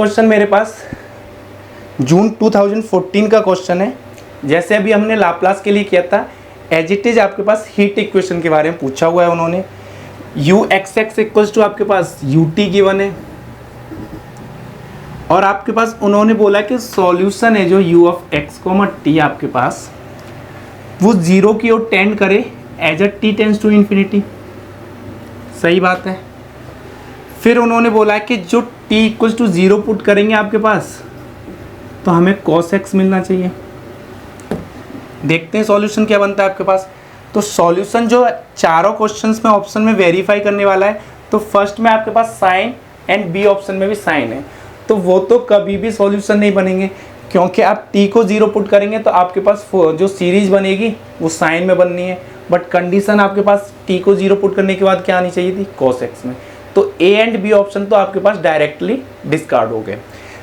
Question मेरे पास जून 2014 का question है। जैसे अभी हमने लाप्लास के लिए किया था, एज इट इज आपके पास हीट इक्वेशन के बारे में पूछा हुआ है उन्होंने। U X X equals to आपके पास यू टी गिवन है और आपके पास उन्होंने बोला कि सॉल्यूशन है जो U of X comma T आपके पास वो जीरो की ओर टेंड करे as a T tends to infinity. सही बात है। फिर उन्होंने बोला कि जो t equals to zero put करेंगे आपके पास तो हमें cos x मिलना चाहिए। देखते हैं सॉल्यूशन क्या बनता है आपके पास। तो सॉल्यूशन जो चारों क्वेश्चंस में ऑप्शन में वेरीफाई करने वाला है, तो फर्स्ट में आपके पास साइन एंड बी ऑप्शन में भी साइन है, तो वो तो कभी भी सॉल्यूशन नहीं बनेंगे क्योंकि आप t को जीरो पुट करेंगे तो आपके पास जो सीरीज बनेगी वो साइन में बननी है। बट कंडीशन आपके पास t को जीरो पुट करने के बाद क्या आनी चाहिए थी, cos x में। तो a एंड b ऑप्शन तो आपके पास डायरेक्टली डिस्कार्ड हो गए।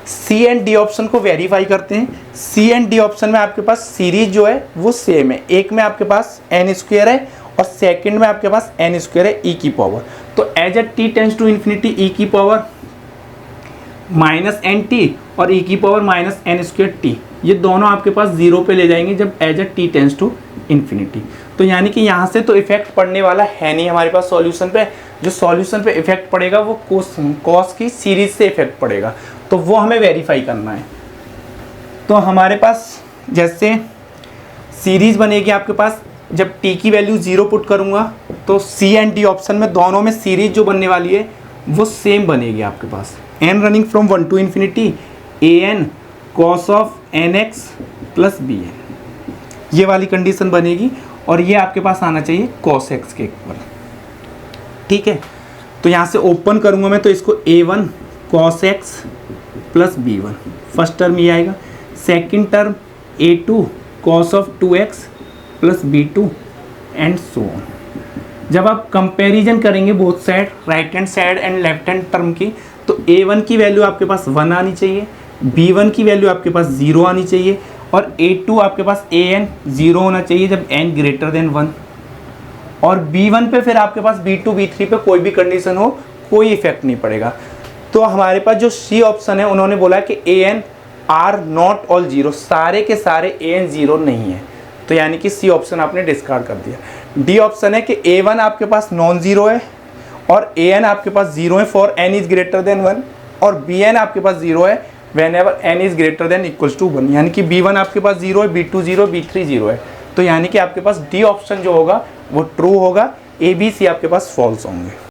c एंड d ऑप्शन को वेरीफाई करते हैं। c एंड d ऑप्शन में आपके पास सीरीज जो है वो सेम है। एक में आपके पास n स्क्वायर है और सेकंड में आपके पास n स्क्वायर है e की पावर। तो as a t tends to infinity e की पावर माइनस एन टी और e की power minus N square T, ये दोनों आपके पास जीरो पे ले जाएंगे जब as a t tends to infinity. तो यानी कि यहाँ से तो इफेक्ट पड़ने वाला है नहीं हमारे पास सॉल्यूशन पे। जो सॉल्यूशन पे इफेक्ट पड़ेगा वो कॉस की सीरीज से इफेक्ट पड़ेगा, तो वो हमें वेरीफाई करना है। तो हमारे पास जैसे सीरीज बनेगी आपके पास, जब t की वैल्यू जीरो पुट करूँगा तो c एंड d ऑप्शन में दोनों में सीरीज जो बनने वाली है वो सेम बनेगी आपके पास। n running from 1 to infinity an cos of nx plus bn, ये वाली कंडीशन बनेगी और ये आपके पास आना चाहिए cos x के ऊपर। ठीक है, तो यहाँ से ओपन करूँगा मैं तो इसको a1 cos x plus b1, first term ये आएगा। Second term a2 cos of 2x plus b2 and so on. जब आप कंपैरिजन करेंगे both side, right hand side and left hand term की, तो a1 की वैल्यू आपके पास 1 आनी चाहिए, b1 की वैल्यू आपके पास 0 आनी चाहिए और a2 आपके पास an 0 होना चाहिए जब n ग्रेटर देन 1। और b1 पे फिर आपके पास b2 b3 पे कोई भी कंडीशन हो कोई इफेक्ट नहीं पड़ेगा। तो हमारे पास जो c ऑप्शन है उन्होंने बोला कि an are not all zero, सारे के सारे an 0 नहीं है, तो यानी कि c ऑप्शन आपने डिस्कार्ड कर दिया। d ऑप्शन है कि a1 आपके पास नॉन जीरो है और an आपके पास 0 है for n is greater than 1 और bn आपके पास 0 है whenever n is greater than equals to 1, यानी कि b1 आपके पास 0 है, b2 0, b3 0 है। तो यानी कि आपके पास d ऑप्शन जो होगा वो ट्रू होगा, a b c आपके पास फॉल्स होंगे।